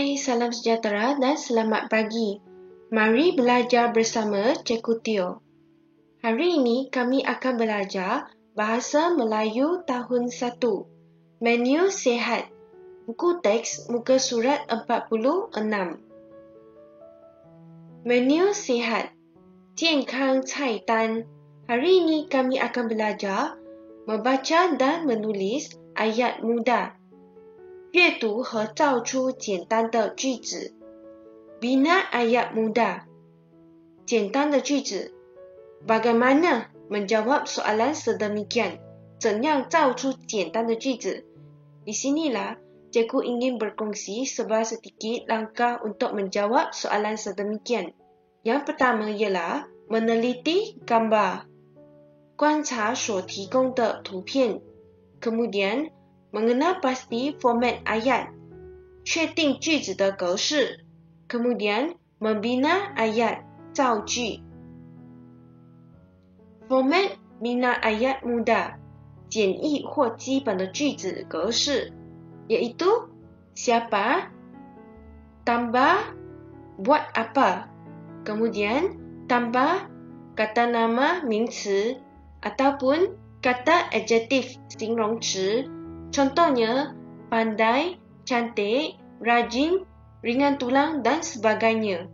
Hai, salam sejahtera dan selamat pagi. Mari belajar bersama Cikgu Teo. Hari ini kami akan belajar Bahasa Melayu Tahun 1. Menu Sihat. Buku teks muka surat 46. Menu Sihat. 健康菜单. Hari ini kami akan belajar membaca dan menulis ayat mudah. 阅读和造出简单的句子 Bina ayat mudah 简单的句子 Bagaimana menjawab soalan sedemikian? 怎样造出简单的句子 Di sinilah cikgu ingin berkongsi sedikit langkah untuk menjawab soalan sedemikian. Yang pertama ialah meneliti gambar 观察所提供的图片 Kemudian mengenal pasti format ayat, 确定句子的格式 Kemudian membina ayat, 造句 Format bina ayat mudah 简易或基本的句子格式 iaitu siapa, tambah, buat apa Kemudian tambah kata nama 名词 ataupun kata adjektif 形容词 Contohnya, pandai, cantik, rajin, ringan tulang dan sebagainya.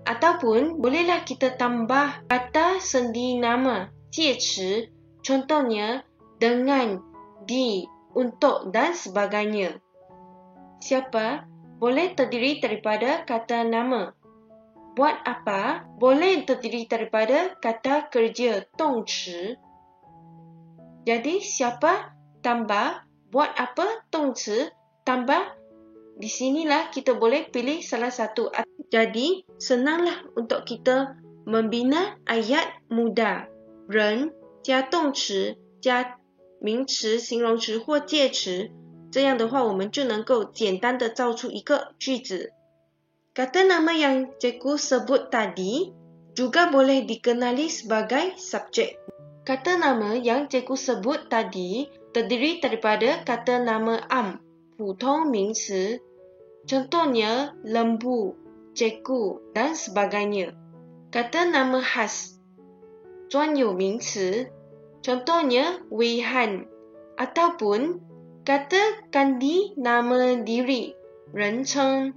Ataupun bolehlah kita tambah kata sendi nama, 介词 Contohnya, dengan, di, untuk dan sebagainya. Siapa boleh terdiri daripada kata nama. Buat apa boleh terdiri daripada kata kerja, 动词. Jadi, siapa tambah buat apa 动词 tambah di sinilah kita boleh pilih salah satu. Jadi senanglah untuk kita membina ayat mudah. 人加动词加名词、形容词或介词，这样的话我们就能够简单的造出一个句子。Kata nama yang cikgu sebut tadi juga boleh dikenali sebagai subjek. Kata nama yang cikgu sebut tadi terdiri daripada kata nama am, 普通名词 Contohnya, lembu, cikgu dan sebagainya. Kata nama khas, 专有名词 Contohnya, Weihan ataupun kata ganti nama diri, 人称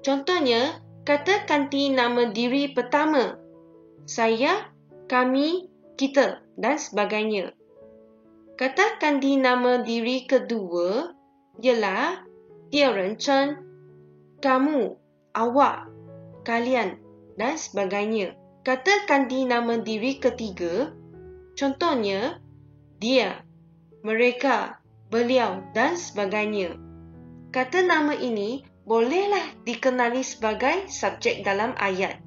Contohnya, kata ganti nama diri pertama, saya, kami, kita dan sebagainya. Kata ganti nama diri kedua ialah 第二人称 kamu, awak, kalian dan sebagainya. Kata ganti nama diri ketiga contohnya dia, mereka, beliau dan sebagainya. Kata nama ini bolehlah dikenali sebagai subjek dalam ayat.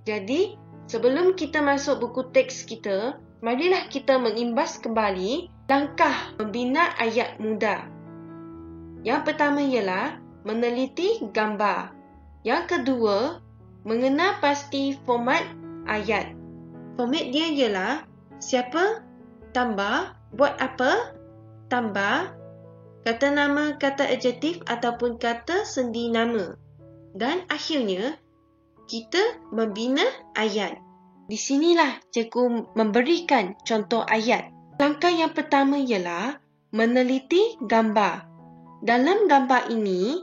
Jadi, sebelum kita masuk buku teks kita, marilah kita mengimbas kembali langkah membina ayat mudah. Yang pertama ialah meneliti gambar. Yang kedua, mengenal pasti format ayat. Format dia ialah siapa, tambah, buat apa, tambah, kata nama, kata adjektif ataupun kata sendi nama. Dan akhirnya, kita membina ayat. Di sinilah cikgu memberikan contoh ayat. Langkah yang pertama ialah meneliti gambar. Dalam gambar ini,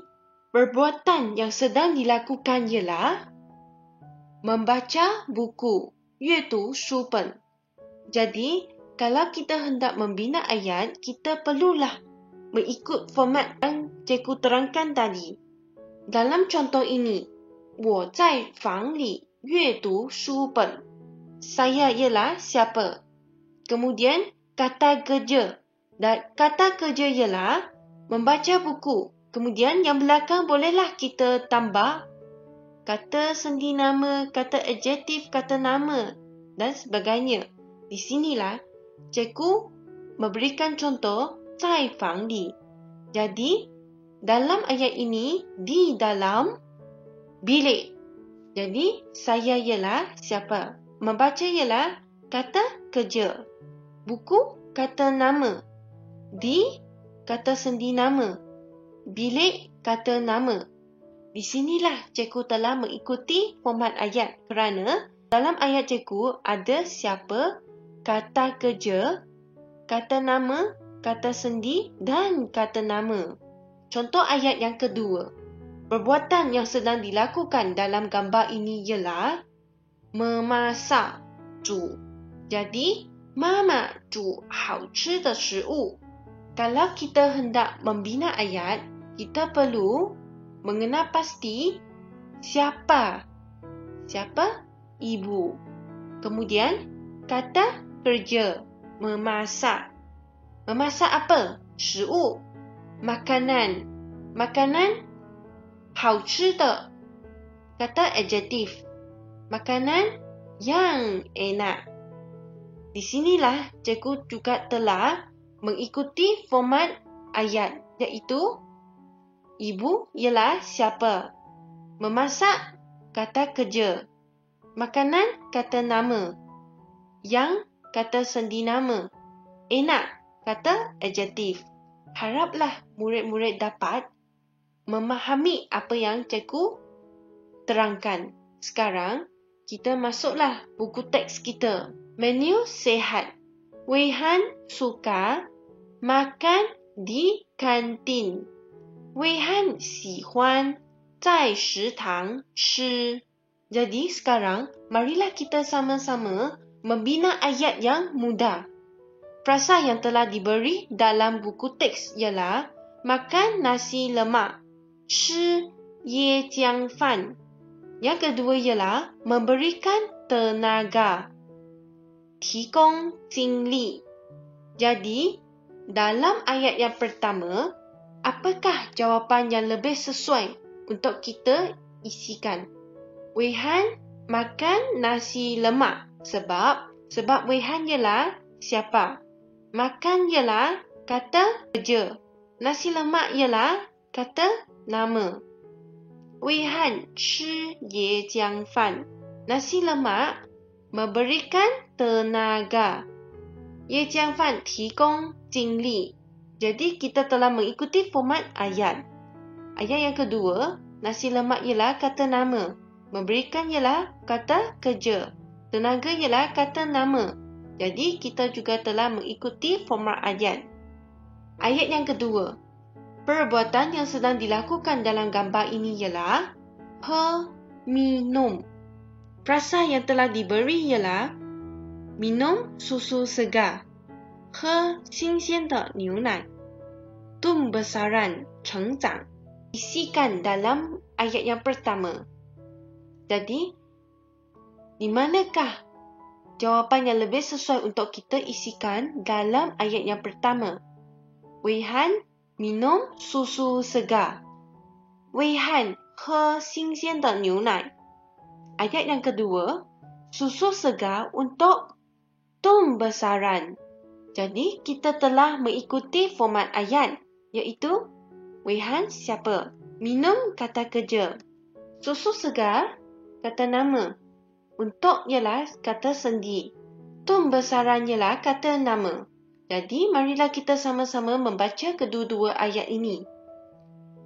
perbuatan yang sedang dilakukan ialah membaca buku, 阅读书本. Jadi, kalau kita hendak membina ayat, kita perlulah mengikut format yang cikgu terangkan tadi. Dalam contoh ini, 我在房里阅读书本. Saya ialah siapa. Kemudian, kata kerja. Dan kata kerja ialah membaca buku. Kemudian, yang belakang bolehlah kita tambah kata sendi nama, kata adjektif, kata nama dan sebagainya. Di sinilah cikgu memberikan contoh 在房里. Jadi, dalam ayat ini, di dalam bilik. Jadi, saya ialah siapa. Membaca ialah kata kerja. Buku, kata nama. Di, kata sendi nama. Bilik, kata nama. Di sinilah cikgu telah mengikuti format ayat kerana dalam ayat cikgu ada siapa, kata kerja, kata nama, kata sendi dan kata nama. Contoh ayat yang kedua. Perbuatan yang sedang dilakukan dalam gambar ini ialah memasak, 煮. Jadi, 妈妈煮好吃的食物. Kalau kita hendak membina ayat, kita perlu mengenal pasti siapa. Siapa? Ibu. Kemudian, kata kerja, memasak. Memasak apa? 食物. Makanan. Makanan 好吃的. Kata adjektif. Makanan yang enak. Di sinilah cikgu juga telah mengikuti format ayat, iaitu ibu ialah siapa, memasak kata kerja, makanan kata nama, yang kata sendi nama, enak kata adjektif. Haraplah murid-murid dapat memahami apa yang cikgu terangkan. Sekarang, kita masuklah buku teks kita. Menu sihat. Wei Han suka makan di kantin. Wei Han 喜欢在食堂吃. Jadi sekarang, marilah kita sama-sama membina ayat yang mudah. Frasa yang telah diberi dalam buku teks ialah makan nasi lemak, 吃椰浆饭. Yang kedua ialah memberikan tenaga, 提供精力. Jadi, dalam ayat yang pertama, apakah jawapan yang lebih sesuai untuk kita isikan? Wei Han makan nasi lemak sebab Wei Han ialah siapa? Makan ialah kata kerja. Nasi lemak ialah kata nama. Wei Han 吃椰浆饭. Nasi lemak memberikan tenaga. 椰浆饭提供精力. Jadi kita telah mengikuti format ayat. Ayat yang kedua, nasi lemak ialah kata nama. Memberikan ialah kata kerja. Tenaga ialah kata nama. Jadi kita juga telah mengikuti format ayat. Ayat yang kedua. Perbuatan yang sedang dilakukan dalam gambar ini ialah minum. Frasa yang telah diberi ialah minum susu segar, 喝新鲜的牛奶, tumbuh besaran, 成长. Isikan dalam ayat yang pertama. Jadi, di manakah jawapan yang lebih sesuai untuk kita isikan dalam ayat yang pertama? Wei Han minum susu segar. Wei Han 喝新鲜的牛奶. Ayat yang kedua, susu segar untuk tumbuh besaran. Jadi, kita telah mengikuti format ayat, iaitu Wei Han siapa? Minum kata kerja. Susu segar kata nama. Untuk ialah kata sendi. Tumbuh besaran ialah kata nama. Jadi, marilah kita sama-sama membaca kedua-dua ayat ini.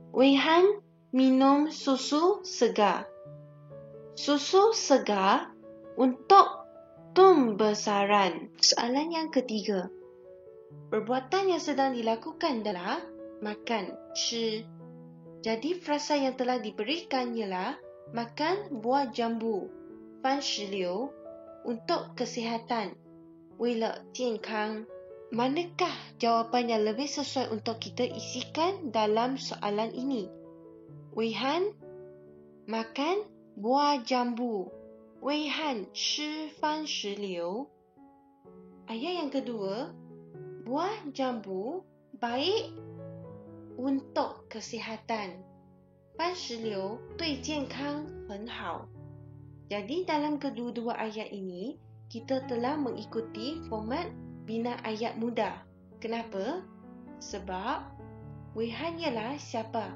Wei Han minum susu segar. Susu segar untuk tumbuh besaran. Soalan yang ketiga. Perbuatan yang sedang dilakukan adalah makan, 吃. Jadi, frasa yang telah diberikan ialah makan buah jambu, 番石榴, untuk kesihatan, 为了健康. Manakah jawapan yang lebih sesuai untuk kita isikan dalam soalan ini? Wei Han makan buah jambu. Wei Han 吃番石榴. Ayat yang kedua, buah jambu baik untuk kesihatan. 番石榴对健康很好. Jadi dalam kedua-dua ayat ini, kita telah mengikuti format bina ayat mudah. Kenapa? Sebab Wei Han ialah siapa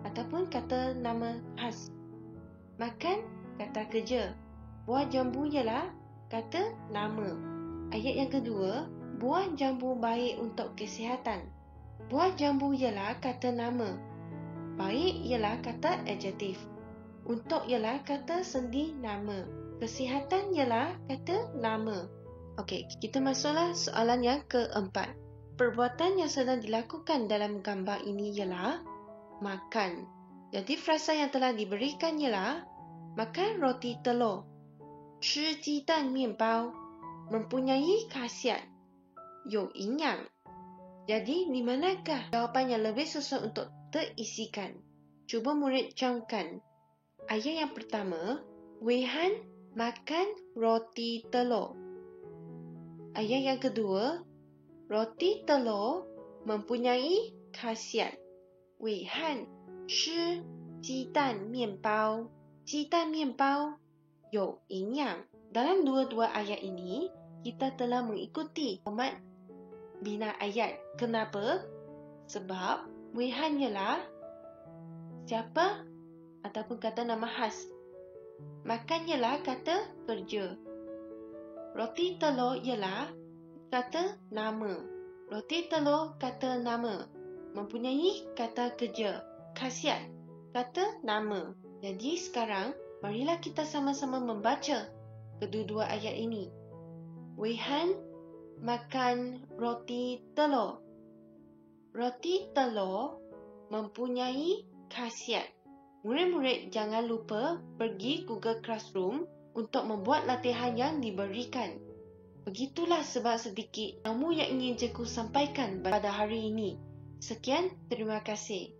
ataupun kata nama khas. Makan kata kerja. Buah jambu ialah kata nama. Ayat yang kedua, buah jambu baik untuk kesihatan. Buah jambu ialah kata nama. Baik ialah kata adjektif. Untuk ialah kata sendi nama. Kesihatan ialah kata nama. Okey, kita masuklah soalan yang keempat. Perbuatan yang sedang dilakukan dalam gambar ini ialah makan. Jadi frasa yang telah diberikan ialah makan roti telur. 吃鸡蛋面包 mempunyai khasiat, 有营养. Jadi, di manakah jawapan yang lebih sesuai untuk terisikan? Cuba murid camkan. Ayat yang pertama, Wei Han makan roti telur. Ayat yang kedua, roti telur mempunyai khasiat. Wei Han 吃鸡蛋面包. 鸡蛋面包有营养. Dalam dua-dua ayat ini, kita telah mengikuti format bina ayat. Kenapa? Sebab Wei Han ialah siapa ataupun kata nama khas. Makan ialah kata kerja. Roti telur ialah kata nama. Roti telur kata nama. Mempunyai kata kerja. Khasiat kata nama. Jadi sekarang, marilah kita sama-sama membaca kedua-dua ayat ini. Wei Han makan roti telur. Roti telur mempunyai khasiat. Murid-murid jangan lupa pergi Google Classroom untuk membuat latihan yang diberikan. Begitulah sebab sedikit ilmu yang ingin cikgu sampaikan pada hari ini. Sekian, terima kasih.